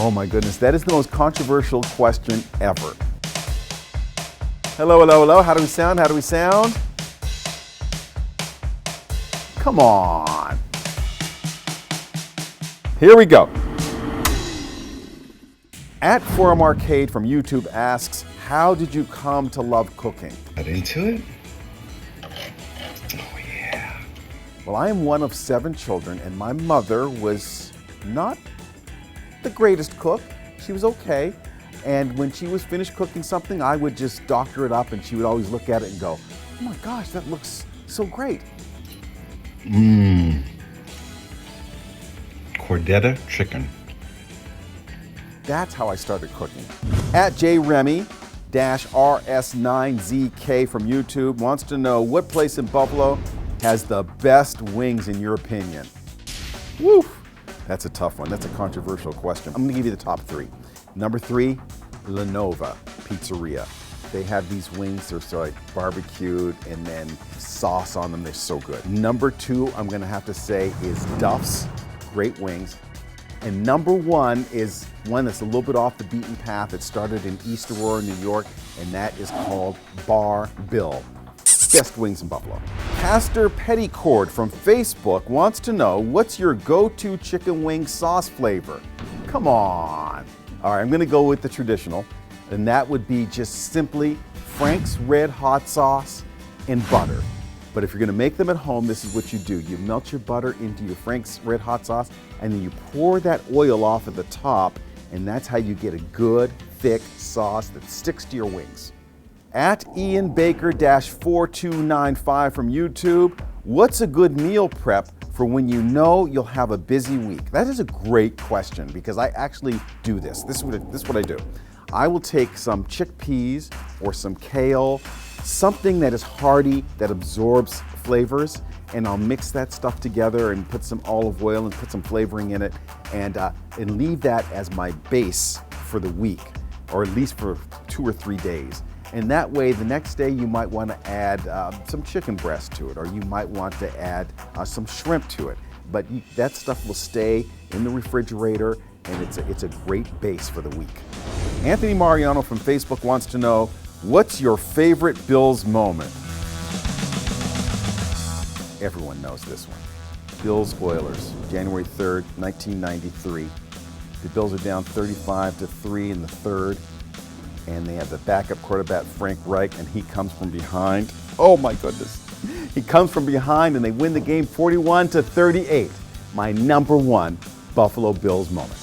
Oh my goodness, that is the most controversial question ever. Hello, hello, hello. How do we sound? How do we sound? Come on. Here we go. At Forum Arcade from YouTube asks, how did you come to love cooking? Got into it? Oh yeah. Well, I am one of 7 children, and my mother was not the greatest cook. She was okay. And when she was finished cooking something, I would just doctor it up, and she would always look at it and go, oh my gosh, that looks so great. Cordetta chicken. That's how I started cooking. At JRemy-RS9ZK from YouTube wants to know what place in Buffalo has the best wings in your opinion? Woo! That's a tough one. That's a controversial question. I'm gonna give you the top 3. Number 3, La Nova Pizzeria. They have these wings, they're so like barbecued and then sauce on them, they're so good. Number 2, I'm gonna have to say is Duff's, great wings. And number 1 is one that's a little bit off the beaten path. It started in East Aurora, New York, and that is called Bar Bill. Best wings in Buffalo. Pastor Petticord from Facebook wants to know, what's your go-to chicken wing sauce flavor? Come on. All right, I'm gonna go with the traditional, and that would be just simply Frank's Red Hot Sauce and butter. But if you're gonna make them at home, this is what you do. You melt your butter into your Frank's Red Hot Sauce, and then you pour that oil off at the top, and that's how you get a good, thick sauce that sticks to your wings. At Ian Baker-4295 from YouTube, what's a good meal prep for when you know you'll have a busy week? That is a great question because I actually do this. This is what I do. I will take some chickpeas or some kale, something that is hearty, that absorbs flavors, and I'll mix that stuff together and put some olive oil and put some flavoring in it and leave that as my base for the week, or at least for 2 or 3 days. And that way, the next day you might want to add some chicken breast to it, or you might want to add some shrimp to it. But that stuff will stay in the refrigerator, and it's a great base for the week. Anthony Mariano from Facebook wants to know, what's your favorite Bills moment? Everyone knows this one. Bills Oilers, January 3rd, 1993. The Bills are down 35-3 in the third, and they have the backup quarterback Frank Reich, and he comes from behind. Oh my goodness. He comes from behind, and they win the game 41-38. My number 1 Buffalo Bills moment.